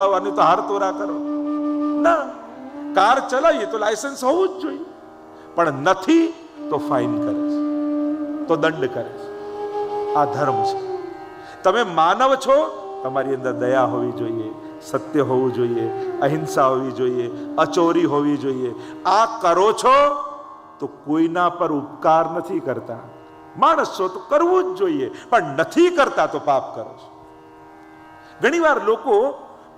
ચલાવવાની તો હાર તોરા કરો ના. કાર ચલાવીએ તો લાયસન્સ હોવું જ જોઈએ, પણ નથી તો ફાઇન કરે છે, તો દંડ કરે છે. આ ધર્મ છે. તમે માનવ છો, તમારી અંદર દયા હોવી જોઈએ, સત્ય હોવું જોઈએ, અહિંસા હોવી જોઈએ, અચોરી હોવી જોઈએ. આ કરો છો તો કોઈના પર ઉપકાર નથી કરતા. માણસ છો તો કરવું જ જોઈએ, પણ નથી કરતા તો પાપ કરો છો. ઘણી વાર લોકો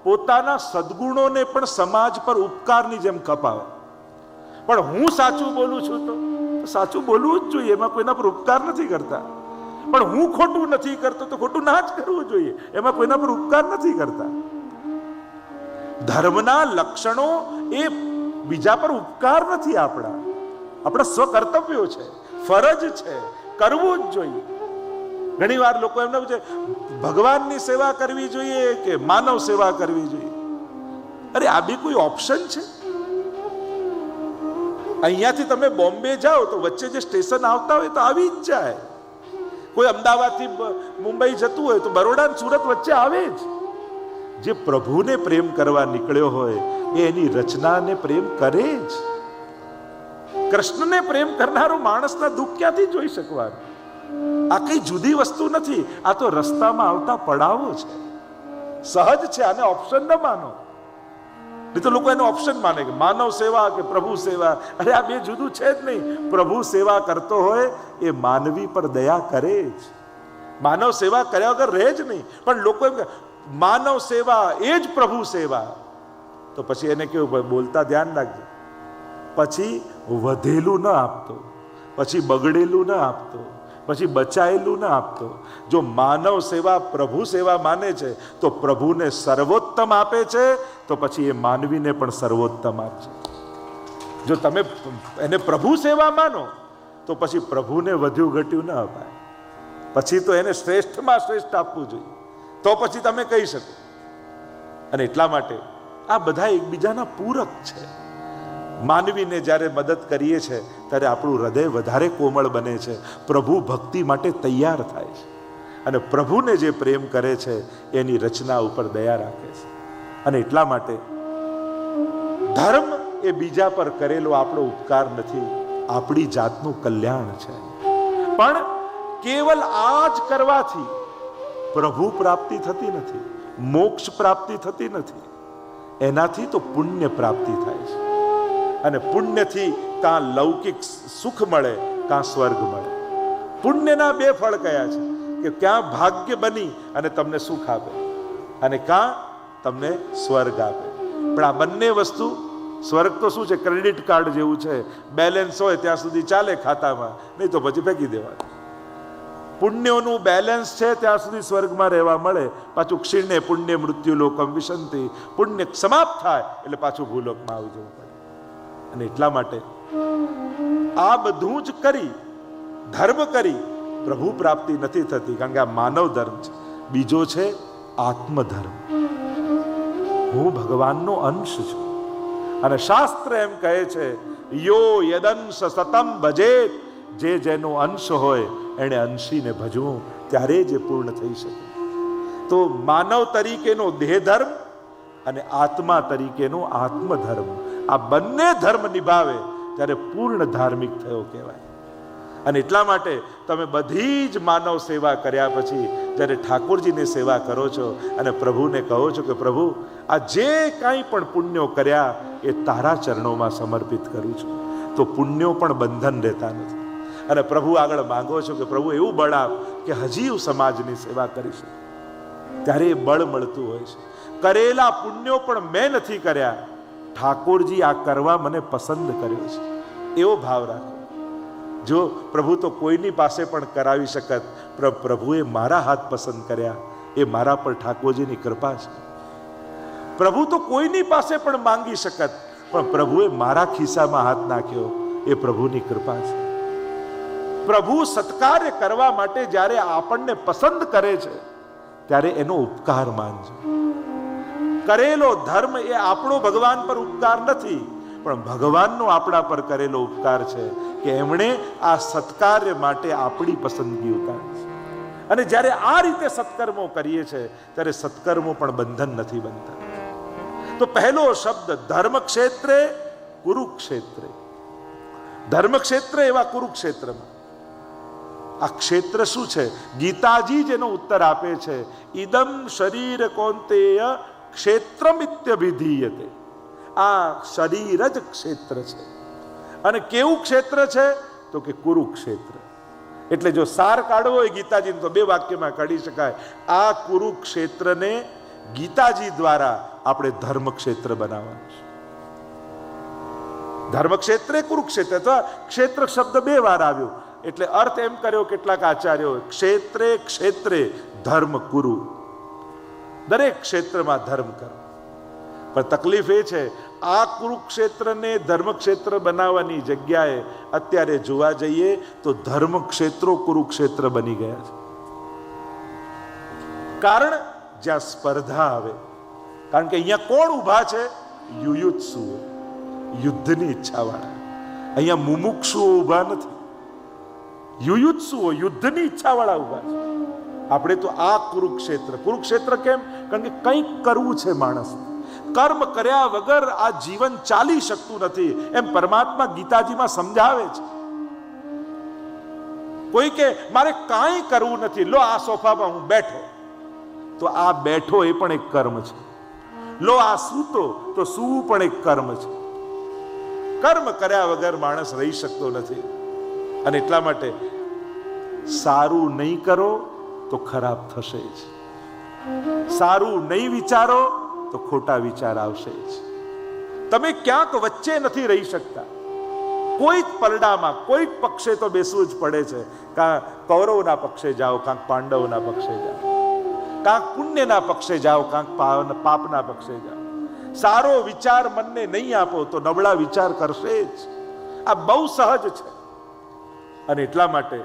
પોતાના સદગુણોને પણ સમાજ પર ઉપકારની જેમ કપાવે. પણ હું સાચું બોલું છું તો સાચું બોલવું જ જોઈએ, એમાં કોઈના પર ઉપકાર નથી કરતા. પણ હું ખોટું નથી કરતો તો ખોટું ના જ કરવું જોઈએ, એમાં કોઈના પર ઉપકાર નથી કરતા. ધર્મના લક્ષણો એ બીજા પર ઉપકાર નથી. આપણા સ્વકર્તવ્યો છે, ફરજ છે, કરવું જ જોઈએ. ઘણી વાર લોકો એમને પૂછે ભગવાનની સેવા કરવી જોઈએ કે માનવ સેવા કરવી જોઈએ. અરે આ બી કોઈ ઓપ્શન છે? અહીંયાથી તમે બોમ્બે જાઓ તો વચ્ચે જે સ્ટેશન આવતા હોય તો આવી જ જાય. કોઈ અમદાવાદથી મુંબઈ જતું હોય તો બરોડા અને સુરત વચ્ચે આવે જ. જે પ્રભુને પ્રેમ કરવા નીકળ્યો હોય એ એની રચનાને પ્રેમ કરે જ. કૃષ્ણને પ્રેમ કરનારો માણસના દુઃખ ક્યાંથી જોઈ શકવાનું? આ કઈ જુદી વસ્તુ નથી, આ તો રસ્તામાં આવતા પડાવો છે, સહજ છે. આને ઓપ્શન ન માનો. નહીં તો લોકો એનો ઓપ્શન માને કે માનવ સેવા કે પ્રભુ સેવા. અરે આ બે જુદું છે જ નહીં. પ્રભુ સેવા કરતો હોય એ માનવી પર દયા કરે જ, માનવ સેવા કર્યા વગર રહે જ નહીં. પણ લોકો એમ કે માનવ સેવા એ જ પ્રભુ સેવા, તો પછી એને કેવું બોલતા ધ્યાન રાખજો. પછી વધેલું ન આપતો, પછી બગડેલું ન આપતો, પછી બચાયેલું ના આપતો. જો માનવ સેવા પ્રભુ સેવા માને છે તો પ્રભુને સર્વોત્તમ આપે છે, તો પછી એ માનવીને પણ સર્વોત્તમ આપશે. જો તમે એને પ્રભુ સેવા માનો તો પછી પ્રભુને વધ્યું ઘટ્યું ન અપાય. પછી તો એને શ્રેષ્ઠમાં શ્રેષ્ઠ આપવું જોઈએ, તો પછી તમે કહી શકો. અને એટલા માટે આ બધા એકબીજાના પૂરક છે. માનવીને જ્યારે મદદ કરીએ છીએ ત્યારે આપણું હૃદય વધારે કોમળ બને છે, પ્રભુ ભક્તિ માટે તૈયાર થાય છે. અને પ્રભુને જે પ્રેમ કરે છે એની રચના ઉપર દયા રાખે છે. અને એટલા માટે ધર્મ એ બીજા પર કરેલો આપણો ઉપકાર નથી, આપણી જાતનું કલ્યાણ છે. પણ કેવલ આ જ કરવાથી પ્રભુ પ્રાપ્તિ થતી નથી, મોક્ષ પ્રાપ્તિ થતી નથી. એનાથી તો પુણ્ય પ્રાપ્તિ થાય છે. અને પુણ્યથી કાં લૌકિક સુખ મળે કાં સ્વર્ગ મળે. પુણ્યના બે ફળ કયા છે કે ક્યાં ભાગ્ય બની અને તમને સુખ આપે, અને કાં તમને સ્વર્ગ આપે. પણ આ બંને વસ્તુ, સ્વર્ગ તો શું છે, ક્રેડિટ કાર્ડ જેવું છે, બેલેન્સ હોય ત્યાં સુધી ચાલે ખાતામાં, નહીં તો પછી ફેંકી દેવાનું. પુણ્યોનું બેલેન્સ છે ત્યાં સુધી સ્વર્ગમાં રહેવા મળે. પાછું ક્ષીણે પુણ્ય મૃત્યુ લોકમ વિશંતિ, પુણ્ય સમાપ્ત થાય એટલે પાછું ભૂલોકમાં આવી જવું પડે. અને એટલા માટે આ બધું જ કરી, ધર્મ કરી પ્રભુ પ્રાપ્તિ નથી થતી, કારણ કે આ માનવ ધર્મ છે. બીજો છે આત્મધર્મ. હું ભગવાનનો અંશ છું. અને શાસ્ત્ર એમ કહે છે યો યદંશ સતમ ભજેત, જે જેનો અંશ હોય એને અંશીને ભજવું, ત્યારે જ પૂર્ણ થઈ શકે. તો માનવ તરીકેનો દેહ ધર્મ અને આત્મા તરીકેનો આત્મધર્મ, આ બંને ધર્મ નિભાવે ત્યારે પૂર્ણ ધાર્મિક થયો કહેવાય. અને એટલા માટે તમે બધી જ માનવ સેવા કર્યા પછી જ્યારે ઠાકોરજીની સેવા કરો છો અને પ્રભુને કહો છો કે પ્રભુ આ જે કાંઈ પણ પુણ્યો કર્યા એ તારા ચરણોમાં સમર્પિત કરું છું, તો પુણ્યો પણ બંધન રહેતા નથી. અને પ્રભુ આગળ માંગો છો કે પ્રભુ એવું બળ આપ કે હજી હું સમાજની સેવા કરી શકું, ત્યારે એ બળ મળતું હોય છે. કરેલા પુણ્યો પણ મેં નથી કર્યા, ઠાકોરજી આ કરવા મને પસંદ કર્યો છે, એવો ભાવ રાખો. જો પ્રભુ તો કોઈની પાસે પણ કરાવી શકત, પ્રભુએ મારા હાથ પસંદ કર્યા, એ મારા પર ઠાકોરજીની કૃપા છે. પ્રભુ તો કોઈની પાસે પણ માંગી શકત, પણ પ્રભુએ મારા ખિસ્સામાં હાથ નાખ્યો, એ પ્રભુની કૃપા છે. પ્રભુ સત્કાર્ય કરવા માટે જ્યારે આપણને પસંદ કરે છે ત્યારે એનો ઉપકાર માનજો. કરેલો ધર્મ એ આપણો ભગવાન પર ઉપકાર નથી, પણ ભગવાનનો આપણા પર કરેલો ઉપકાર છે કે એમણે આ સત્કાર્ય માટે આપણી પસંદગી ઉતારી છે. અને જ્યારે આ રીતે સત્કર્મો કરીએ છીએ ત્યારે સત્કર્મો પણ બંધન નથી બનતા. તો પહેલો શબ્દ ધર્મ ક્ષેત્રે કુરુક્ષેત્રે, ધર્મ ક્ષેત્ર એવા કુરુક્ષેત્રમાં. આ ક્ષેત્ર શું છે? ગીતાજી જેનો ઉત્તર આપે છે, ઇદમ શરીર કૌંતેય ક્ષેત્રમિત્યભિધીયતે. આ શરીર જ ક્ષેત્ર છે. અને કેવું ક્ષેત્ર છે? તો કે કુરુક્ષેત્ર. એટલે જો સાર કાઢવો હોય ગીતાજી તો બે વાક્યમાં કાઢી શકાય. આ કુરુક્ષેત્રને ગીતાજી દ્વારા આપણે ધર્મક્ષેત્ર બનાવવાનું છે. ધર્મક્ષેત્રે કુરુક્ષેત્ર, અથવા ક્ષેત્ર શબ્દ બે વાર આવ્યો એટલે અર્થ એમ કર્યો કેટલાક આચાર્યો, ક્ષેત્રે ક્ષેત્રે ધર્મ કુરુ. દરેક ક્ષેત્રમાં ધર્મ કરો. પણ તકલીફ એ છે, આ કુરુક્ષેત્રને ધર્મક્ષેત્ર બનાવવાની જગ્યાએ અત્યારે જોવા જઈએ તો ધર્મક્ષેત્રો કુરુક્ષેત્ર બની ગયા છે. કારણ જ્યાં સ્પર્ધા આવે. કારણ કે અહીંયા કોણ ઊભા છે? યુયુત્સુઓ, યુદ્ધની ઈચ્છા વાળા. અહીંયા મુમુક્ષુઓ ઊભા નથી, યુયુત્સુઓ યુદ્ધની ઈચ્છા વાળા ઊભા છે. આપણે તો આ કુરુક્ષેત્ર. કુરુક્ષેત્ર કેમ? કારણ કે કંઈક કરવું છે માણસને. કર્મ કર્યા વગર આ જીવન ચાલી શકતું નથી, એમ પરમાત્મા ગીતાજીમાં સમજાવે છે. કોઈ કે મારે કાંઈ કરવું નથી, લો આ સોફામાં હું બેઠો, તો આ બેઠો એ પણ એક કર્મ છે. લો આ સૂતો, તો સૂવું પણ એક કર્મ છે. કર્મ કર્યા વગર માણસ રહી શકતો નથી. અને એટલા માટે સારું નહીં કરો તો ખરાબ થશે જ. સારું નહીં વિચારો તો ખોટા વિચાર આવશે જ. તમે ક્યાંક વચ્ચે નથી રહી શકતા. કોઈ પલડામાં કોઈ પક્ષે તો બેસવું જ પડે છે. કાં કૌરવના પક્ષે જાઓ, કાંક પાંડવોના પક્ષે જાઓ, કાંક પુણ્યના પક્ષે જાઓ, કાંક પાપના પક્ષે જાઓ. સારો વિચાર મનને નહીં આપો તો નબળા વિચાર કરશે જ. આ બહુ સહજ છે. અને એટલા માટે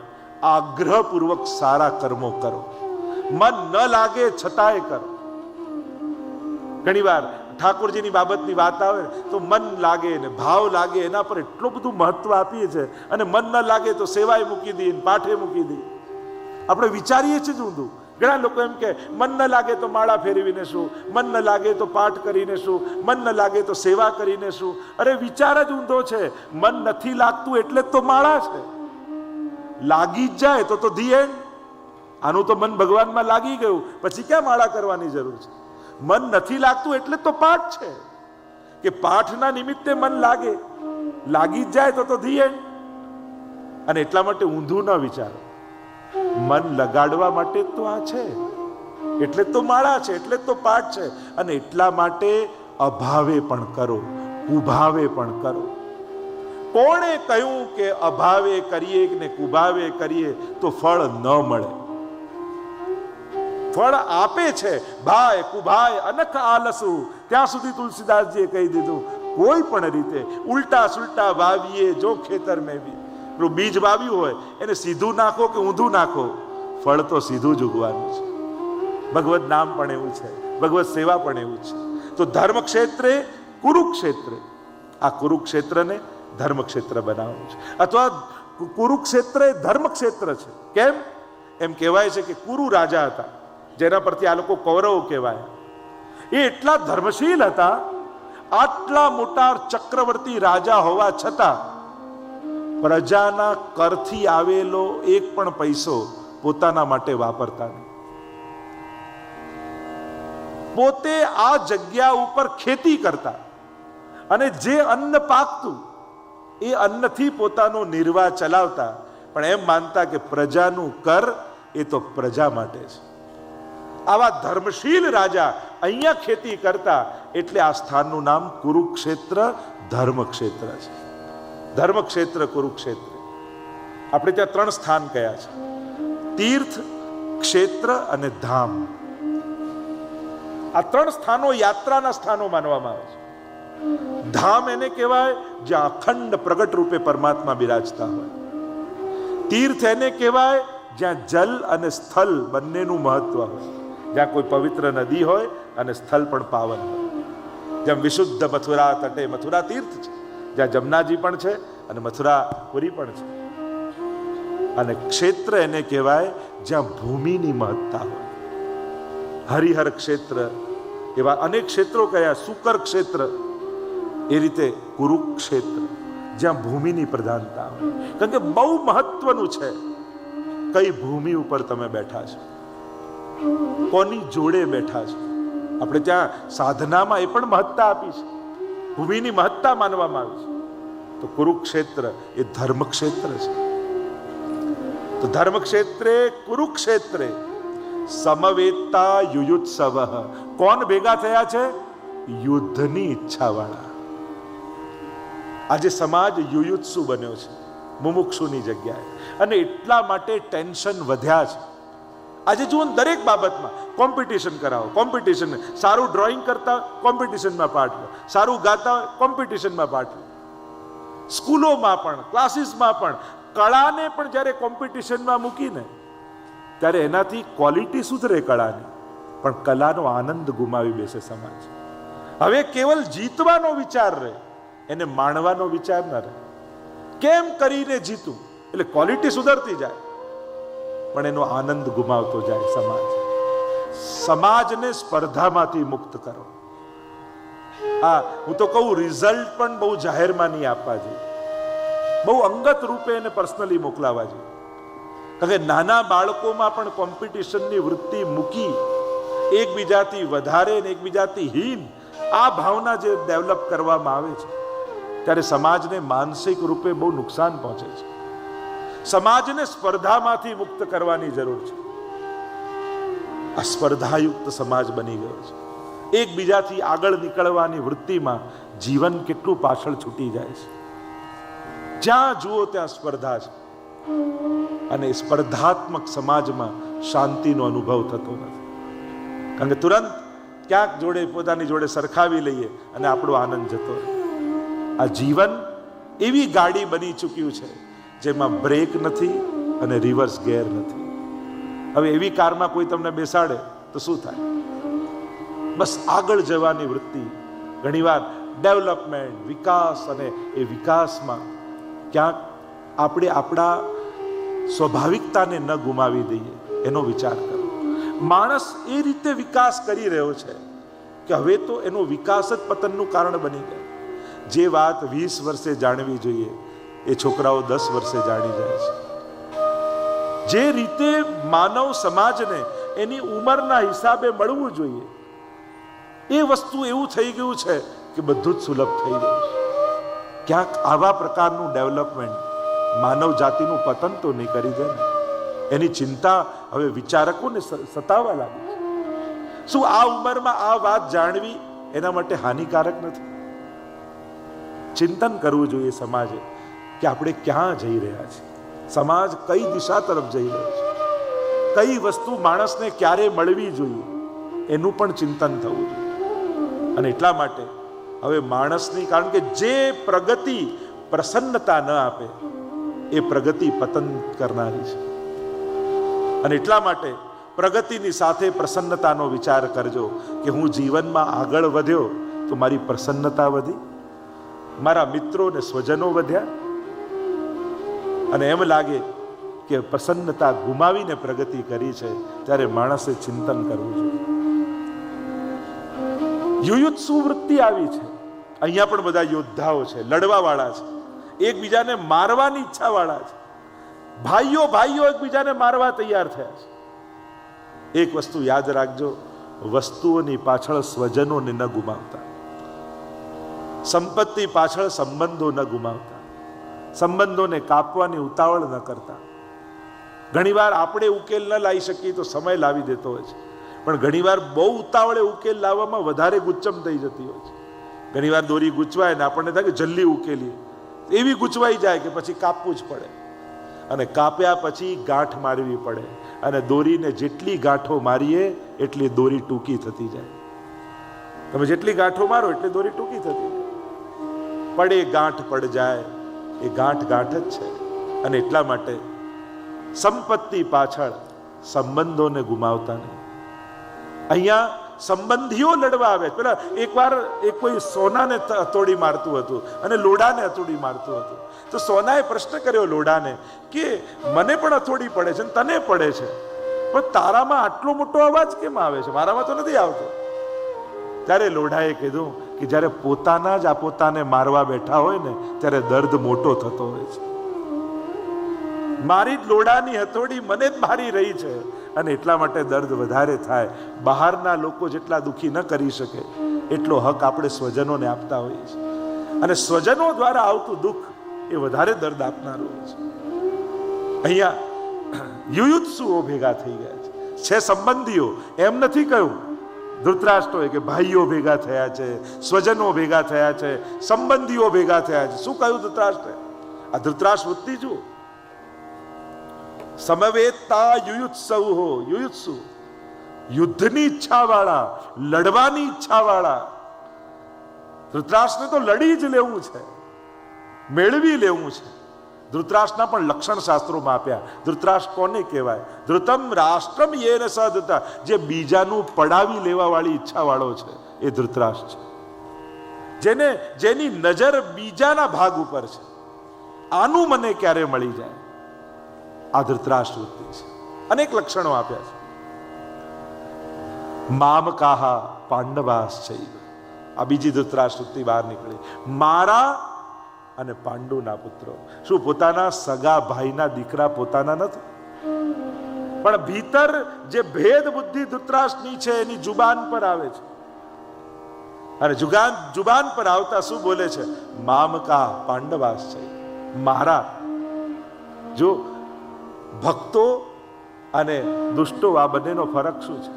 આગ્રહપૂર્વક સારા કર્મો કરો. મન ન લાગે છતાંય કરો. ઘણી વાર ઠાકોરજીની બાબતની વાત આવે તો મન લાગે ને ભાવ લાગે, એના પર એટલું બધું મહત્વ આપીએ છીએ. અને મન ન લાગે તો સેવાય મૂકી દઈએ, પાઠે મૂકી દઈએ. આપણે વિચારીએ છીએ જ ઊંધું. ઘણા લોકો એમ કે મન ન લાગે તો માળા ફેરવીને શું, મન ન લાગે તો પાઠ કરીને શું, મન ન લાગે તો સેવા કરીને શું. અરે વિચાર જ ઊંધો છે. મન નથી લાગતું એટલે જ તો માળા છે. લાગી જ જાય તો ધી એન્ડ. આનું તો મન ભગવાનમાં લાગી ગયું, પછી ક્યાં માળા કરવાની જરૂર છે? મન નથી લાગતું એટલે તો પાઠ છે, કે પાઠના નિમિત્તે મન લાગે. લાગી જ જાય તો ધી એન્ડ. અને એટલા માટે ઊંધું ન વિચારો. મન લગાડવા માટે તો આ છે, એટલે તો માળા છે, એટલે તો પાઠ છે. અને એટલા માટે અભાવે પણ કરો, કુભાવે પણ કરો. કોણે કહ્યું કે અભાવે કરીએ ને કુભાવે કરીએ તો ફળ ન મળે? ફળ આપે છે ભાઈ કુભાય અનખ આલસુ. ત્યાં સુધી તુલસીદાસજીએ કહી દીધું, કોઈ પણ રીતે ઉલટા સુલટા વાવીએ જો ખેતર મેં બી. બીજ વાવ્યું હોય એને સીધું નાખો કે ઊંધું નાખો, ફળ તો સીધું જ ઉગવાનું છે. ભગવત નામ પણ એવું છે, ભગવત સેવા પણ એવું છે. તો ધર્મ ક્ષેત્રે કુરુક્ષેત્રે, આ કુરુક્ષેત્રને ધર્મક્ષેત્ર બનાવવાનું છે. અથવા કુરુક્ષેત્ર એ ધર્મક્ષેત્ર છે. કેમ? એમ કહેવાય છે કે કુરુ રાજા હતા, જેના પરથી આ લોકો કૌરવો કહેવાય. એ એટલા ધર્મશીલ હતા, આટલા મોટા ચક્રવર્તી રાજા હોવા છતાં પ્રજાના કરથી આવેલો એક પણ પૈસો પોતાના માટે વાપરતા નહીં. પોતે આ જગ્યા ઉપર ખેતી કરતા અને જે અન્ન પાકતું એ અન્નથી પોતાનો નિર્વાહ ચલાવતા. પણ એમ માનતા કે પ્રજાનું કર એ તો પ્રજા માટે છે. આવા ધર્મશીલ રાજા અહીંયા ખેતી કરતા, એટલે આ સ્થાનનું નામ કુરુક્ષેત્ર ધર્મક્ષેત્ર છે. ધર્મક્ષેત્ર કુરુક્ષેત્ર. આપણે ત્યાં 3 સ્થાન કયા છે: તીર્થ, ક્ષેત્ર અને ધામ. આ 3 સ્થાનો યાત્રાના સ્થાનો માનવામાં આવે છે. ધામ એને કહેવાય જ્યાં અખંડ પ્રગટ રૂપે પરમાત્મા બિરાજતા હોય. તીર્થ એને કહેવાય જ્યાં જલ અને સ્થળ બંનેનું મહત્વ હોય, જ્યાં કોઈ પવિત્ર નદી હોય અને સ્થળ પણ પાવન હોય. જેમ વિશુદ્ધ મથુરા તટે મથુરા તીર્થ છે, જ્યાં જમનાજી પણ છે અને મથુરાપુરી પણ છે. અને ક્ષેત્ર એને કહેવાય જ્યાં ભૂમિની મહત્તા હોય. હરિહર ક્ષેત્ર, એવા અનેક ક્ષેત્રો કયા? શુકર ક્ષેત્ર, એ રીતે કુરુક્ષેત્ર, જ્યાં ભૂમિની પ્રધાનતા હોય. કારણ કે બહુ મહત્વનું છે કઈ ભૂમિ ઉપર તમે બેઠા છો, કોની જોડે બેઠા છો. આપણે ત્યાં સાધનામાં એ પણ મહત્તા આપી છે, ભૂમિની મહત્તા માનવામાં આવી છે. તો કુરુક્ષેત્ર એ ધર્મક્ષેત્ર છે. તો ધર્મક્ષેત્રે કુરુક્ષેત્રે સમવેતા યુયુત્સવ. કોણ ભેગા થયા છે? યુદ્ધની ઈચ્છા વાળા. આજે સમાજ યુયુત્સુ બન્યો છે, મુમુક્ષુની જગ્યાએ, અને એટલા માટે ટેન્શન વધ્યા છે. આજે જુઓ દરેક બાબતમાં કોમ્પિટિશન કરાવો, કોમ્પિટિશન. સારું ડ્રોઈંગ કરતા કોમ્પિટિશનમાં પાર્ટ લો, સારું ગાતા કોમ્પિટિશનમાં પાર્ટ લો. સ્કૂલોમાં પણ, ક્લાસીસમાં પણ, કળાને પણ જ્યારે કોમ્પિટિશનમાં મૂકીને ત્યારે એનાથી ક્વોલિટી સુધરે કળાની, પણ કલાનો આનંદ ગુમાવી બેસે સમાજ. હવે કેવલ જીતવાનો વિચાર રહે, એને માણવાનો વિચાર ન રહે. કેમ કરીને જીતું, એટલે ક્વોલિટી સુધરતી જાય પણ એનો આનંદ ગુમાવતો જાય સમાજ. સમાજને સ્પર્ધામાંથી મુક્ત કરો. હા, હું તો કહું રિઝલ્ટ પણ બહુ જાહેરમાં નહીં આપવા જોઈએ, બહુ અંગત રૂપે એને પર્સનલી મોકલાવા જોઈએ. કારણ કે નાના બાળકોમાં પણ કોમ્પિટિશનની વૃત્તિ મૂકી એકબીજાથી વધારે ને એકબીજાથી હીન આ ભાવના જે ડેવલપ કરવામાં આવે છે ત્યારે સમાજને માનસિક રૂપે બહુ નુકસાન પહોંચે છે. સમાજને સ્પર્ધામાંથી મુક્ત કરવાની જરૂર છે. આ સ્પર્ધાયુક્ત સમાજ બની ગયો છે. એકબીજાથી આગળ નીકળવાની વૃત્તિમાં જીવન કેટલું પાછળ છૂટી જાય છે. જ્યાં જુઓ ત્યાં સ્પર્ધા છે, અને સ્પર્ધાત્મક સમાજમાં શાંતિનો અનુભવ થતો નથી. કારણ કે તુરંત ક્યાંક જોડે પોતાની જોડે સરખાવી લઈએ અને આપણો આનંદ જતો રહે. આ જીવન એવી ગાડી બની ચૂક્યું છે જેમાં બ્રેક નથી અને રિવર્સ ગેર નથી. હવે એવી કારમાં કોઈ તમને બેસાડે તો શું થાય? બસ આગળ જવાની વૃત્તિ. ઘણીવાર ડેવલપમેન્ટ, વિકાસ, અને એ વિકાસમાં ક્યાંક આપણે આપણા સ્વાભાવિકતાને ન ગુમાવી દઈએ એનો વિચાર કરો. માણસ એ રીતે વિકાસ કરી રહ્યો છે કે હવે તો એનો વિકાસ જ પતનનું કારણ બની ગયો. જે વાત 20 વર્ષે જાણવી જોઈએ એ છોકરાઓ 10 વર્ષે જાણી જાય છે. જે રીતે માનવ સમાજને એની ઉંમરના હિસાબે મળવું જોઈએ એ વસ્તુ એવું થઈ ગયું છે કે બધું જ સુલભ થઈ ગયું છે. ક્યાંક આવા પ્રકારનું ડેવલપમેન્ટ માનવ જાતિનું પતન તો નહીં કરી દે ને, એની ચિંતા હવે વિચારકોને સતાવા લાગી છે. શું આ ઉંમરમાં આ વાત જાણવી એના માટે હાનિકારક નથી? ચિંતન કરવું જોઈએ સમાજે કે આપણે ક્યાં જઈ રહ્યા છીએ, સમાજ કઈ દિશા તરફ જઈ રહ્યો છે, કઈ વસ્તુ માણસને ક્યારે મળવી જોઈએ એનું પણ ચિંતન થવું જોઈએ. અને એટલા માટે હવે માણસની, કારણ કે જે પ્રગતિ પ્રસન્નતા ન આપે એ પ્રગતિ પતન કરનારી છે. અને એટલા માટે પ્રગતિની સાથે પ્રસન્નતાનો વિચાર કરજો કે હું જીવનમાં આગળ વધ્યો તો મારી પ્રસન્નતા વધી, મારા મિત્રો ને સ્વજનો વધ્યા, અને એમ લાગે કે પ્રસન્નતા ગુમાવીને પ્રગતિ કરી છે ત્યારે માણસે ચિંતન કરવું જોઈએ. યુયુત્સુ વૃત્તિ આવી છે. અહીંયા પણ બધા યોદ્ધાઓ છે, લડવા વાળા છે, એકબીજાને મારવાની ઈચ્છા વાળા છે. ભાઈઓ ભાઈઓ એકબીજાને મારવા તૈયાર થયા છે. એક વસ્તુ યાદ રાખજો, વસ્તુઓની પાછળ સ્વજનોને ન ગુમાવતા, સંપત્તિ પાછળ સંબંધો ન ગુમાવતા, સંબંધોને કાપવાની ઉતાવળ ન કરતા. ઘણીવાર આપણે ઉકેલ ન લાવી શકીએ તો સમય લાવી દેતો હોય છે, પણ ઘણીવાર બહુ ઉતાવળે ઉકેલ લાવવામાં વધારે ગુચ્ચમ થઈ જતી હોય છે. ઘણીવાર દોરી ગૂંચવાય ને આપણને થાય કે જલ્દી ઉકેલીએ, એવી ગૂંચવાઈ જાય કે પછી કાપવું જ પડે, અને કાપ્યા પછી ગાંઠ મારવી પડે, અને દોરીને જેટલી ગાંઠો મારીએ એટલી દોરી ટૂંકી થતી જાય. તમે જેટલી ગાંઠો મારો એટલી દોરી ટૂંકી થતી જાય. પડે ગાંઠ પડ જાય, એ ગાંઠ ગાંઠ જ છે. અને એટલા માટે સંપત્તિ પાછળ સંબંધોને ગુમાવતા નહીં. અહીંયા સંબંધીઓ લડવા આવે. પેલા એકવાર કોઈ સોનાને હથોડી મારતું હતું અને લોઢાને હથોડી મારતું હતું, તો સોનાએ પ્રશ્ન કર્યો લોઢાને કે મને પણ હથોડી પડે છે તને પડે છે, પણ તારામાં આટલો મોટો અવાજ કેમ આવે છે, મારામાં તો નથી આવતો. ત્યારે લોઢાએ કીધું કે જ્યારે પોતાના જ આ પોતાને મારવા બેઠા હોય ને ત્યારે દર્દ મોટો થતો હોય છે. મારી જ લોઢાની હથોડી મને જ મારી રહી છે અને એટલા માટે દર્દ વધારે થાય. બહારના લોકો જેટલા દુઃખી ન કરી શકે એટલો હક આપણે સ્વજનોને આપતા હોઈએ છીએ અને સ્વજનો દ્વારા આવતું દુઃખ એ વધારે દર્દ આપનારું હોય છે. અહીંયા યુયુત્સુઓ ભેગા થઈ ગયા છે સંબંધીઓ. એમ નથી કહ્યું ધૃતરાષ્ટ્રોએ કે ભાઈઓ ભેગા થયા છે, સ્વજનો ભેગા થયા છે, સંબંધીઓ ભેગા થયા છે. શું કહ્યું ધૃતરાષ્ટ્રે? આ ધૃતરાષ્ટ્ર વૃત્તિ જુઓ. સમવેતતા યુયુત્સવ હો. યુયુત્સુ યુદ્ધની ઈચ્છા વાળા, લડવાની ઈચ્છા વાળા. ધૃતરાષ્ટ્રને તો લડી જ લેવું છે, મેળવી લેવું છે. ધૃતરાષ્ટ્રના પણ લક્ષણ શાસ્ત્રોમાં આપ્યા. ધૃતરાષ્ટ્ર કોને કહેવાય? ધૃતમ રાષ્ટ્રમ યેન સદતા. જે બીજાનું પડાવી લેવા વાળી ઈચ્છા વાળો છે એ ધૃતરાષ્ટ્ર છે. જેની નજર બીજાના ભાગ ઉપર છે. આનું મને ક્યારે મળી જાય, આ ધૃતરાષ્ટ્ર વૃત્તિ છે. અનેક લક્ષણો આપ્યા છે. મામકાહા પાંડવાસ છે. આ બીજી ધૃતરાષ્ટ્ર વૃત્તિ બહાર નીકળી. મારા અને પાંડુના પુત્રો. શું પોતાના સગા ભાઈના દીકરા પોતાના નથી? પણ ભીતર જે ભેદ બુદ્ધિ ધૃતરાષ્ટ્રની છે એની જુબાન પર આવે છે અને જુબાન પર આવતા શું બોલે છે? મામકા પાંડવાસ છે. મારા. જો ભક્તો અને દુષ્ટો આ બંનેનો ફરક શું છે?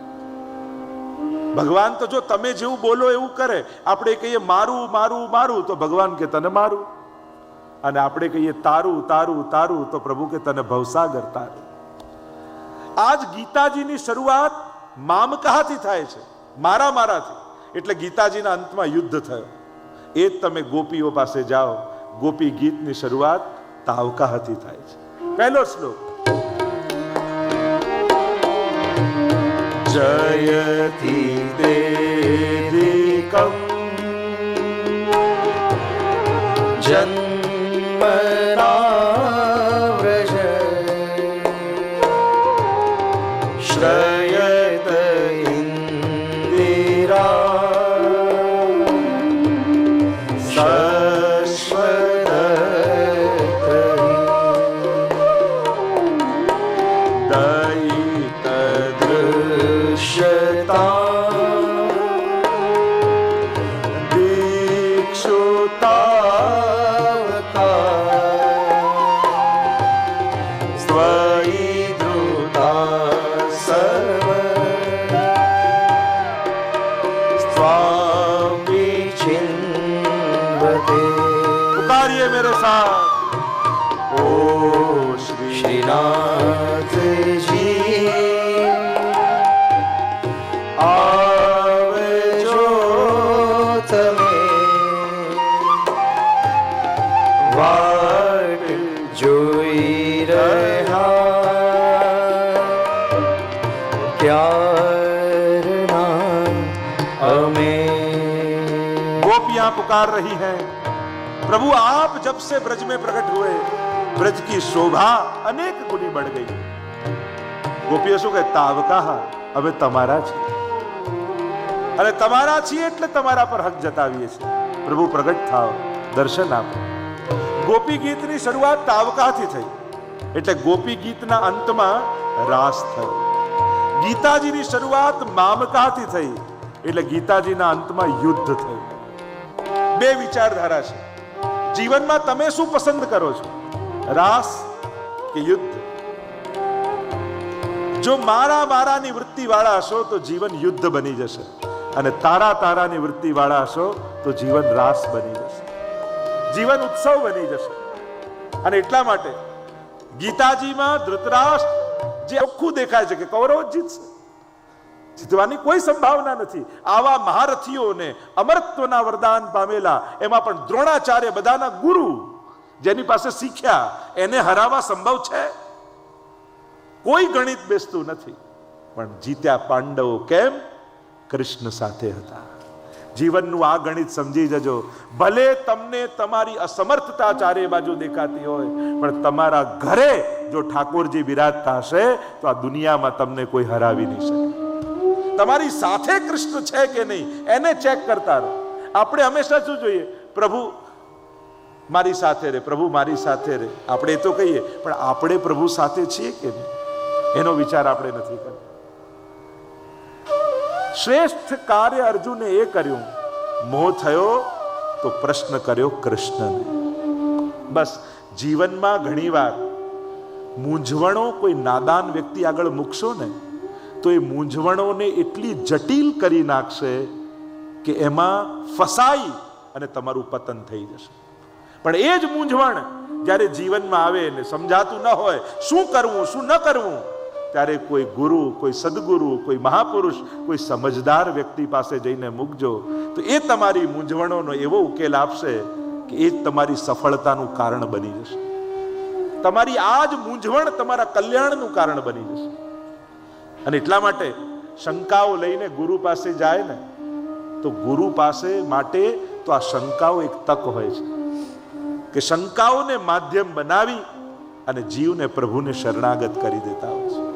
ભગવાન તો જો તમે જેવું બોલો એવું કરે. આપણે કહીએ મારું મારું મારું તો ભગવાન કે તને મારું, અને આપણે કહીએ તારું તારું તારું તો પ્રભુ કે તને ભવસાગર તારું. આજ ગીતાજીની શરૂઆત મામકાથી થાય છે, મારા મારાથી. એટલે ગીતાજીના અંતમાં યુદ્ધ થયો. એ જ તમે ગોપીઓ પાસે જાઓ, ગોપી ગીતની શરૂઆત તાવકાથી થાય છે. પહેલો શ્લોક જયતિ દેદિકમ જન્મનાવ્રજ શ્રયત मेरे साथ ओ श्रीनाथ जी आवजो तमे वाट जोई રહ્યા ક્યારના અમે. गोपियां पुकार रही हैं, प्रभु आप जब से ब्रज में प्रकट हुए ब्रज की शोभा अनेक गुनी बढ़ गई. ગોપીઓ શું કહે? તાવકા હવે તમારા છે અને તમારા છીએ એટલે તમારા પર હક જતાવીએ છીએ. પ્રભુ પ્રગટ થાઓ, દર્શન આપો. ગોપી ગીતની શરૂઆત તાવકાથી થઈ એટલે ગોપી ગીતના અંતમાં રાસ થયો. ગીતાજીની શરૂઆત મામકાથી થઈ એટલે ગીતાજીના અંતમાં યુદ્ધ થયું. બે વિચારધારા છે જીવનમાં. તમે શું પસંદ કરો છો, રાસ કે યુદ્ધ? જો મારા મારાની વૃત્તિ વાળા હશો તો જીવન યુદ્ધ બની જશે, અને તારા તારાની વૃત્તિ વાળા હશો તો જીવન રાસ બની જશે, જીવન ઉત્સવ બની જશે. અને એટલા માટે ગીતાજીમાં ધૃતરાષ્ટ્ર જે ચોખ્ખું દેખાય છે કે કૌરવ જીતશે, જીતવાની કોઈ સંભાવના નથી. આવા મહારથીઓને અમરત્વના વરદાન પામેલા, એમાં પણ દ્રોણાચાર્ય બધાના ગુરુ, જેની પાસે શીખ્યા, એને હરાવવા સંભવ છે? કોઈ ગણિત બેસતું નથી. પણ જીત્યા પાંડવો કેમ? કૃષ્ણ સાથે હતા. જીવનનું આ ગણિત સમજી જજો. ભલે તમને તમારી અસમર્થતા ચારે બાજુ દેખાતી હોય, પણ તમારા ઘરે જો ઠાકોરજી બિરાજતા હશે તો આ દુનિયામાં તમને કોઈ હરાવી નહીં શકે. તમારી સાથે કૃષ્ણ છે કે નહીં એને ચેક કરતા રહો. આપણે હંમેશા શું જોઈએ? પ્રભુ મારી સાથે રે, પ્રભુ મારી સાથે રે. આપણે તો કહીએ, પણ આપણે પ્રભુ સાથે છીએ કે નહીં એનો વિચાર આપણે નથી કરતા. શ્રેષ્ઠ કાર્ય અર્જુને એ કર્યું, મોહ થયો તો પ્રશ્ન કર્યો કૃષ્ણને. બસ જીવનમાં ઘણીવાર મૂંઝવણો કોઈ નાદાન વ્યક્તિ આગળ મૂકશો ને તો એ મૂંઝવણોને એટલી જટિલ કરી નાખશે કે એમાં ફસાઈ અને તમારું પતન થઈ જશે. પણ એ જ મૂંઝવણ જ્યારે જીવનમાં આવે ને સમજાતું ન હોય શું કરવું શું ન કરવું, ત્યારે કોઈ ગુરુ, કોઈ સદગુરુ, કોઈ મહાપુરુષ, કોઈ સમજદાર વ્યક્તિ પાસે જઈને મૂકજો તો એ તમારી મૂંઝવણોનો એવો ઉકેલ આપશે કે એ તમારી સફળતાનું કારણ બની જશે. તમારી આ જ મૂંઝવણ તમારા કલ્યાણનું કારણ બની જશે. અને એટલા માટે શંકાઓ લઈને ગુરુ પાસે જાય ને તો ગુરુ પાસે માટે તો આ શંકાઓ એક તક હોય છે કે શંકાઓને માધ્યમ બનાવી અને જીવને પ્રભુને શરણાગત કરી દેતા હોય છે.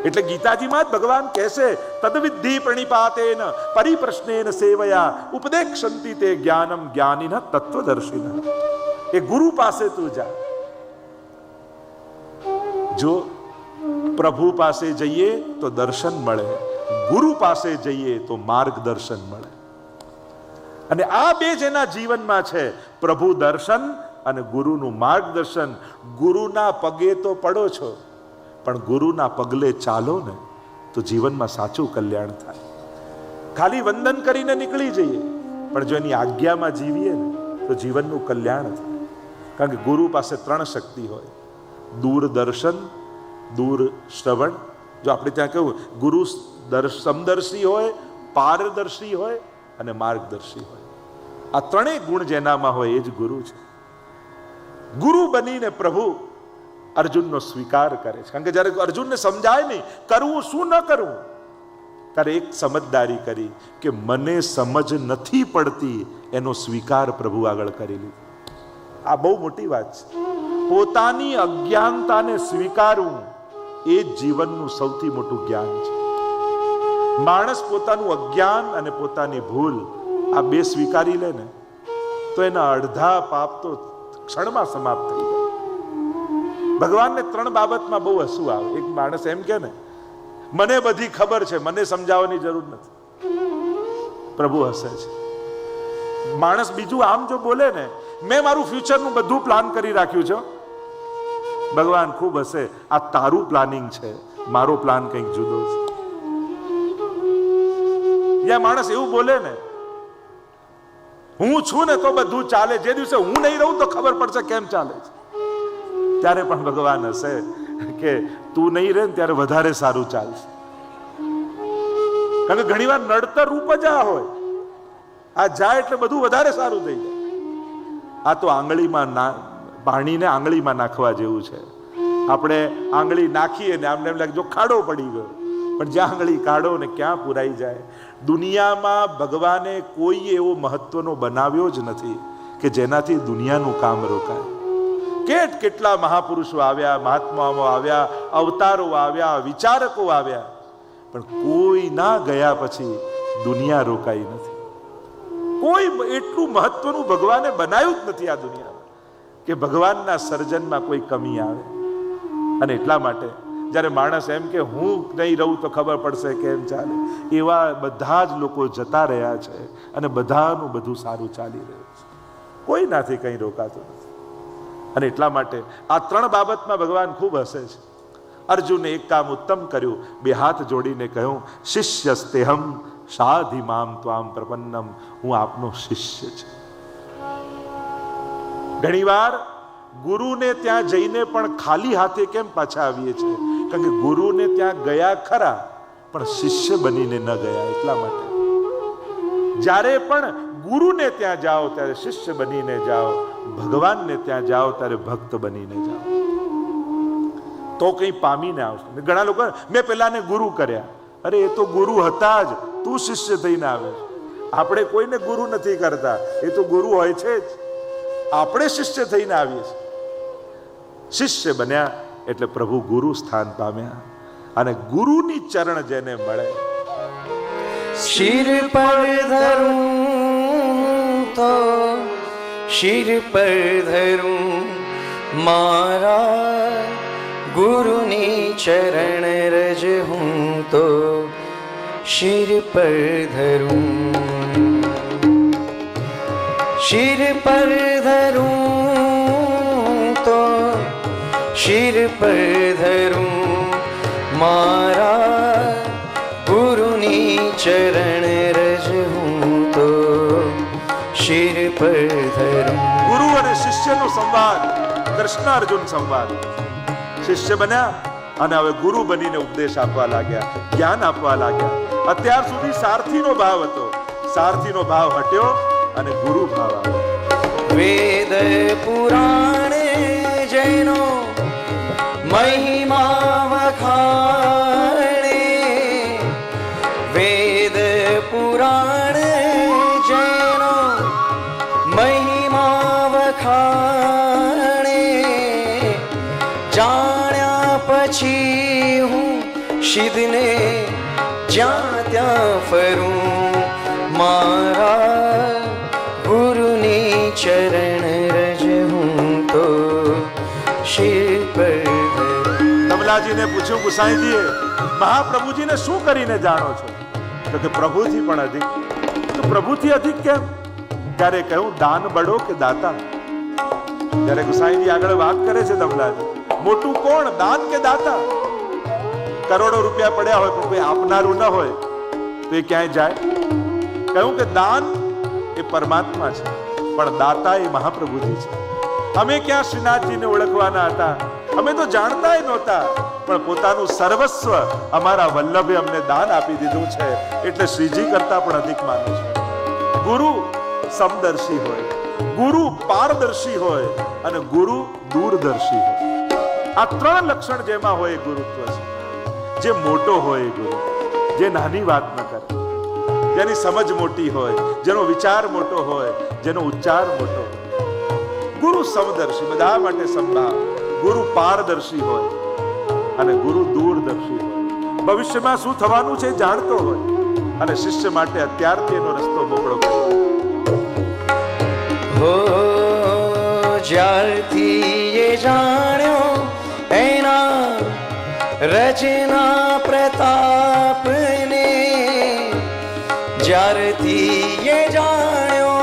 એટલે ગીતાજીમાં જ ભગવાન કહેશે, તદ્વિદ્ધિ પ્રણિપાતેન પરિપ્રશ્નેન સેવયા ઉપદેક્ષંતિ તે જ્ઞાનમ જ્ઞાનિન તત્વદર્શિન. એ ગુરુ પાસે તું જા. જો પ્રભુ પાસે જઈએ તો દર્શન મળે, ગુરુ પાસે જઈએ તો માર્ગદર્શન મળે. અને આ બે જેના જીવનમાં છે, પ્રભુ દર્શન અને ગુરુનું માર્ગદર્શન. ગુરુના પગે તો પડો છો, પણ ગુરુના પગલે ચાલો ને તો જીવનમાં સાચું કલ્યાણ થાય. ખાલી વંદન કરીને નીકળી જઈએ પણ જો એની આજ્ઞામાં જીવીએ ને તો જીવનનું કલ્યાણ થાય. કારણ કે ગુરુ પાસે 3 શક્તિ હોય: દૂરદર્શન, દૂર શ્રવણ. જો આપણે ત્યાં કહ્યું ગુરુ સમદર્શી હોય, પારદર્શી હોય અને માર્ગદર્શી હોય. આ 3 ગુણ જેનામાં હોય એ જ ગુરુ છે. ગુરુ બનીને પ્રભુ અર્જુનનો સ્વીકાર કરે છે. કારણ કે જ્યારે અર્જુનને સમજાય નહીં કરવું શું ન કરવું, ત્યારે એક સમજદારી કરી કે મને સમજ નથી પડતી એનો સ્વીકાર પ્રભુ આગળ કરી લીધો. આ બહુ મોટી વાત છે. પોતાની અજ્ઞાનતાને સ્વીકારવું એ જ જીવનનું સૌથી મોટું જ્ઞાન છે. માણસ પોતાનું અજ્ઞાન અને પોતાની ભૂલ આ બે સ્વીકારી લે ને તો એના અડધા પાપ તો ક્ષણમાં સમાપ્ત થઈ જાય. ભગવાનને 3 બાબતમાં બહુ હસવું આવે. એક માણસ એમ કે ને, મને બધી ખબર છે, મને સમજાવવાની જરૂર નથી. પ્રભુ હસે છે. માણસ બીજું આમ જો બોલે ને, મેં મારું ફ્યુચરનું બધું પ્લાન કરી રાખ્યું છે, ભગવાન ખૂબ હસે. આ તારું પ્લાનિંગ છે, મારો પ્લાન કંઈક જુદો છે. યા માણસ એવું બોલે ને, હું છું ને તો બધું ચાલે, જે દિવસે હું નહીં રહું તો ખબર પડશે કેમ ચાલે છે, ત્યારે પણ ભગવાન હશે કે તું નહીં રહે ને ત્યારે વધારે સારું ચાલશે. કારણ કે ઘણી વાર નડતર રૂપ જ આ હોય, આ જાય એટલે બધું વધારે સારું થઈ જાય. આ તો આંગળીમાં પાણીને આંગળીમાં નાખવા જેવું છે. આપણે આંગળી નાખીએ ને આમને એમ લાગે જો ખાડો પડી ગયો, પણ જ્યાં આંગળી કાઢો ને ક્યાં પુરાઈ જાય. દુનિયામાં ભગવાને કોઈ એવો મહત્વનો બનાવ્યો જ નથી કે જેનાથી દુનિયાનું કામ રોકાય. કેટલા મહાપુરુષો આવ્યા, મહાત્માઓ આવ્યા, અવતારો આવ્યા, વિચારકો આવ્યા, પણ કોઈ ના ગયા પછી દુનિયા રોકાઈ નથી. કોઈ એટલું મહત્વનું ભગવાને બનાવ્યું જ નથી આ દુનિયામાં કે ભગવાનના સર્જનમાં કોઈ કમી આવે. અને એટલા માટે જ્યારે માણસ એમ કે હું નહીં રહું તો ખબર પડશે કેમ ચાલે, એવા બધા જ લોકો જતા રહ્યા છે અને બધાનું બધું સારું ચાલી રહ્યું છે. કોઈ નાથી કંઈ રોકાતું નથી. અને એટલા માટે આ 3 બાબતમાં ભગવાન ખૂબ હસે છે. અર્જુને એક કામ ઉત્તમ કર્યું, 2 હાથ જોડીને કહ્યું, શિષ્યસ્તેહમ સાધિમામ ત્વામ પ્રપન્નમ. હું આપનો શિષ્ય છું. ઘણીવાર ગુરુને ત્યાં જઈને પણ ખાલી હાથે કેમ પાછા આવીએ છીએ? કારણ કે ગુરુને ત્યાં ગયા ખરા પણ શિષ્ય બનીને ન ગયા. એટલા માટે જ્યારે પણ ગુરુને ત્યાં જાઓ ત્યારે શિષ્ય બનીને જાઓ, ભગવાનને ત્યાં જાઓ ત્યારે ભક્ત બનીને જાઓ, તો કંઈ પામીને આવશે. ઘણા લોકો મેં પેલાને ગુરુ કર્યા. અરે એ તો ગુરુ હતા જ, તું શિષ્ય થઈને આવે. આપણે કોઈને ગુરુ નથી કરતા, એ તો ગુરુ હોય છે જ. આપણે શિષ્ય થઈને આવીએ છીએ. શિષ્ય બન્યા એટલે પ્રભુ ગુરુ સ્થાન પામ્યા. અને ગુરુની ચરણ જેને મળે શિર પર ધરું તો શિર પર ધરું મારા ગુરુની ચરણ રજ હું તો શિર પર ધરું શિર પર ધરું તો શિર પર ધરું મારા ગુરુની ચરણ રજ હું તો શિર પર ધરું. ગુરુ અને શિષ્યનો સંવાદ, કૃષ્ણ અર્જુન સંવાદ. શિષ્ય બન્યા અને હવે ગુરુ બનીને ઉપદેશ આપવા લાગ્યા, જ્ઞાન આપવા લાગ્યા. અત્યાર સુધી સારથીનો ભાવ હતો, સારથીનો ભાવ હટ્યો અને ગુરુ ભાવ આવ્યો. વેદ પુરાણ જેનો મહિમા વખાણે, વેદ પુરાણ જેનો મહિમા વખાણે, જાણ્યા પછી હું સિદ્ધને જ્યાં ત્યાં ફરું, મારા ગુરુની ચરણ રજ હું તો શિર પર ધરું. કમલાજીને પૂછ્યું ગુસાઈજીએ, મહાપ્રભુજીને શું કરીને જાણો છો? તો કે પ્રભુથી પણ અધિક. તો પ્રભુથી અધિક કેમ? ત્યારે કહ્યું, દાન બડો કે દાતા. ત્યારે ગુસાઈજી આગળ વાત કરે છે કમલાજી, મોટું કોણ, દાન કે દાતા? કરોડો રૂપિયા પડ્યા હોય પણ કોઈ આપનારું ન હોય તો એ ક્યાંય જાય? કહ્યું કે દાન એ પરમાત્મા છે, પણ દાતા એ મહાપ્રભુજી છે. અમે ક્યાં શ્રીનાથજીને ઓળખવાના હતા? અમે તો જાણતા ય નહોતા, પણ પોતાનું સર્વસ્વ અમારા વલ્લભે અમને દાન આપી દીધું છે, એટલે શ્રીજી કરતા પણ અધિક માનું છે. ગુરુ સમદર્શી હોય, ગુરુ પારદર્શી હોય અને ગુરુ દૂરદર્શી હોય. આ ત્રણ લક્ષણ જેમાં હોય એ ગુરુત્વ છે. જે મોટો હોય એ ગુરુ, જે નાની વાત ન કરે, જેની સમજ મોટી હોય, જેનો વિચાર મોટો હોય, જેનો ઉચ્ચાર મોટો હોય. ગુરુ સમદર્શી, બધા માટે સંભાવ. ગુરુ પારદર્શી હોય અને ગુરુ દૂરદર્શી હોય. ભવિષ્યમાં શું થવાનું છે જાણતો હોય અને શિષ્ય માટે અત્યારથી એનો રસ્તો મોકળો કરે. હો જ્યારથી એ જાણ્યો એના રચના પ્રતાપને, જ્યારથી એ જાણ્યો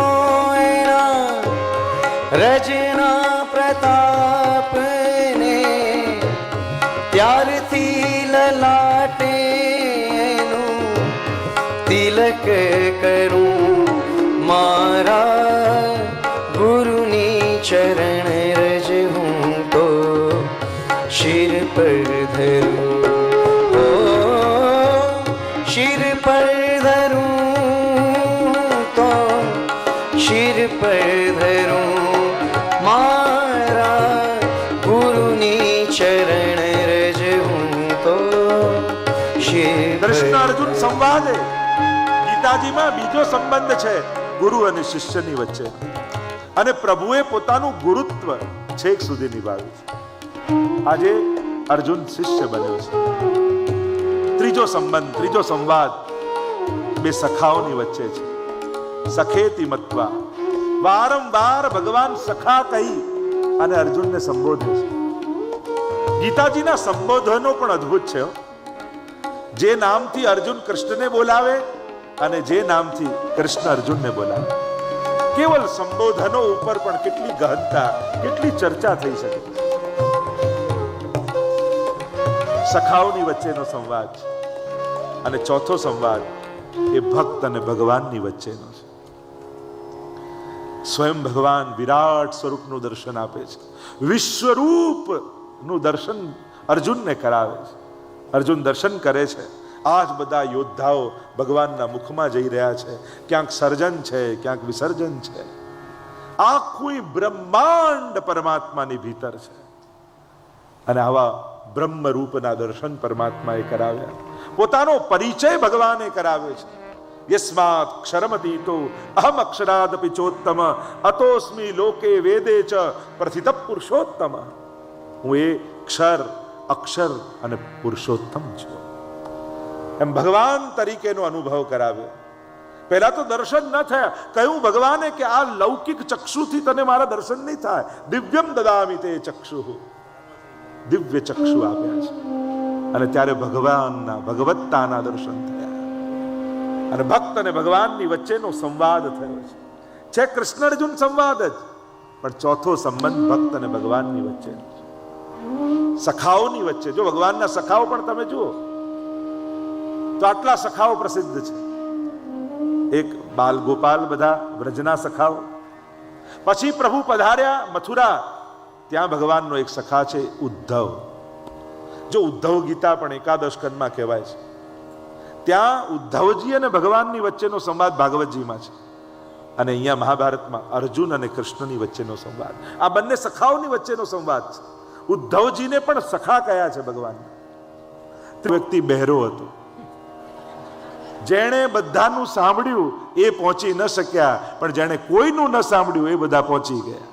એના રચના પ્રતાપને, ત્યારથી લલાટે એનું તિલક કરું, મારા ગુરુની ચરણ રજ હું તો શિર પર ધરું. ઓ શિર પર ધરું તો શિર પર ધરું, મારા ગુરુની ચરણ રજ હું તો શિર. કૃષ્ણ અર્જુન સંવાદ એ ગીતાજીમાં બીજો સંબંધ છે ગુરુ અને શિષ્યની વચ્ચે, અને પ્રભુએ પોતાનું ગુરુત્વ છેક સુધી નિભાવ્યું છે. આજે અર્જુન શિષ્ય બન્યો છે. ત્રીજો સંબંધ, ત્રીજો સંવાદ બે સખાઓની વચ્ચે છે. સખેતી મત્વા, વારંવાર ભગવાન સખા કહી અને અર્જુનને સંબોધે છે. ગીતાજીના સંબોધનો પણ અદ્ભુત છે. જે નામથી અર્જુન કૃષ્ણને બોલાવે અને જે નામથી કૃષ્ણ અર્જુનને બોલાવે, કેવલ સંબોધનો ઉપર પણ કેટલી ગહનતા, કેટલી ચર્ચા થઈ શકે. સખાઓની વચ્ચેનો સંવાદ છે. અને ચોથો સંવાદ એ ભક્ત અને ભગવાનની વચ્ચેનો છે. સ્વયં ભગવાન વિરાટ સ્વરૂપનું દર્શન આપે છે, વિશ્વરૂપનું દર્શન અર્જુનને કરાવે છે. અર્જુન દર્શન કરે છે. આજ બધા યોદ્ધાઓ ભગવાનના મુખમાં જઈ રહ્યા છે. ક્યાંક સર્જન છે, ક્યાંક વિસર્જન છે. આખું બ્રહ્માંડ પરમાત્માની ભીતર છે. અને આવા બ્રહ્મ રૂપના દર્શન પરમાત્માએ કરાવ્યા. પોતાનો પરિચય ભગવાને કરાવે છે. યસ્માત ક્ષરમતીતો અહમ અક્ષરાદપી ચોત્તમ અતોસ્મિ લોકે વેદે ચ પ્રથિત પુરુષોત્તમ. હું એ ક્ષર, અક્ષર અને પુરુષોત્તમ છું. એમ ભગવાન તરીકેનો અનુભવ કરાવ્યો. પહેલા તો દર્શન ન થયા. કહ્યું ભગવાને કે આ લૌકિક ચક્ષુથી તને મારા દર્શન નહીં થાય. દિવ્યમ દદામિ તે ચક્ષુ, દિવ્ય ચક્ષુ આપ્યા છે. અને ત્યારે ભગવાનના ભગવત્તાના દર્શન થયા અને ભક્ત અને ભગવાનની વચ્ચેનો સંવાદ થયો છે કૃષ્ણ અર્જુન સંવાદ જ, પણ ચોથો સંબંધ ભક્ત અને ભગવાનની વચ્ચે, સખાઓની વચ્ચે. જો ભગવાનના સખાઓ પણ તમે જુઓ તો આટલા સખાઓ પ્રસિદ્ધ છે. એક બાલ ગોપાલ, બધા વ્રજના સખાઓ. પછી પ્રભુ પધાર્યા મથુરા, ત્યાં ભગવાનનો એક સખા છે ઉદ્ધવ. જો ઉદ્ધવ ગીતા પણ એકાદશ સ્કંદમાં કહેવાય છે. ત્યાં ઉદ્ધવજી અને ભગવાનની વચ્ચેનો સંવાદ ભાગવતજીમાં છે, અને અહીંયા મહાભારતમાં અર્જુન અને કૃષ્ણની વચ્ચેનો સંવાદ. આ બંને સખાઓની વચ્ચેનો સંવાદ છે. ઉદ્ધવજીને પણ સખા કયા છે ભગવાન. તે વ્યક્તિ બહેરો હતો, જેણે બધાનું સાંભળ્યું એ પહોંચી ન શક્યા, પણ જેણે કોઈનું ન સાંભળ્યું એ બધા પહોંચી ગયા.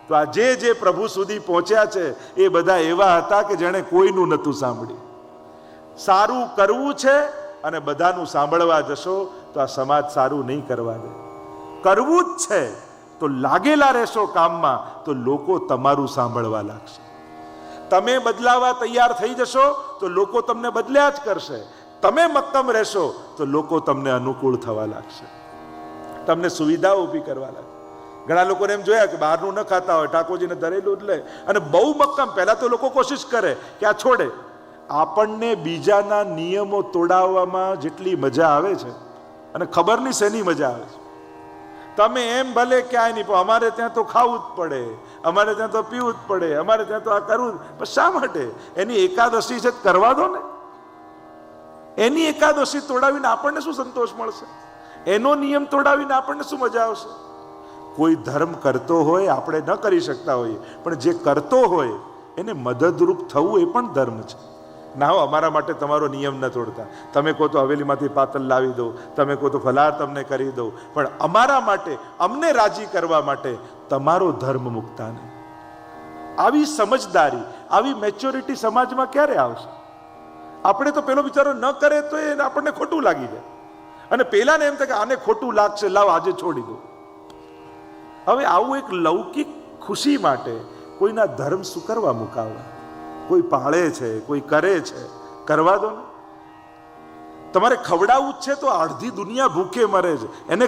તો આ જે પ્રભુ સુધી પહોંચ્યા છે એ બધા એવા હતા કે જેણે કોઈનું નહોતું સાંભળ્યું. સારું કરવું છે અને બધાનું સાંભળવા જશો તો આ સમાજ સારું નહીં કરવા દે. કરવું જ છે તો લાગેલા રહેશો કામમાં, તો લોકો તમારું સાંભળવા લાગશે. તમે બદલાવા તૈયાર થઈ જશો તો લોકો તમને બદલ્યા જ કરશે. તમે મક્કમ રહેશો તો લોકો તમને અનુકૂળ થવા લાગશે, તમને સુવિધાઓ ઊભી કરવા લાગશે. ઘણા લોકોને એમ જોયા કે બહારનું ન ખાતા હોય, ઠાકોરજીને ધરેલું જ લે, અને બહુ મક્કમ. પહેલા તો લોકો કોશિશ કરે કે આ છોડે. આપણને બીજાના નિયમો તોડાવવામાં જેટલી મજા આવે છે, અને ખબર નહીં શેની મજા આવે છે. તમે એમ ભલે ક્યાંય નહીં, પણ અમારે ત્યાં તો ખાવું જ પડે, અમારે ત્યાં તો પીવું જ પડે, અમારે ત્યાં તો આ કરવું જ. પણ શા માટે? એની એકાદશી છે, કરવા દો ને. એની એકાદશી તોડાવીને આપણને શું સંતોષ મળશે? એનો નિયમ તોડાવીને આપણને શું મજા આવશે? કોઈ ધર્મ કરતો હોય, આપણે ન કરી શકતા હોઈએ, પણ જે કરતો હોય એને મદદરૂપ થવું એ પણ ધર્મ છે. ના હો, અમારા માટે તમારો નિયમ ન તોડતા. તમે કહો તો હવેલીમાંથી પાતલ લાવી દો, તમે કહો તો ફલાર તમને કરી દઉં, પણ અમારા માટે, અમને રાજી કરવા માટે તમારો ધર્મ મૂકતા નહીં. આવી સમજદારી, આવી મેચ્યોરિટી સમાજમાં ક્યારે આવશે? આપણે તો પેલો બિચારો ન કરે તો એ આપણને ખોટું લાગી જાય, અને પેલાને એમ થાય કે આને ખોટું લાગશે, લાવ આજે છોડી દો. હવે આવું એક લૌકિક ખુશી માટે કોઈના ધર્મ શું કરવા મુકાવવા? કોઈ પાળે છે, કોઈ કરે છે, કરવા દો ને. તમારે ખવડાવવું જ છે તો અડધી દુનિયા ભૂખે મરે છે, એને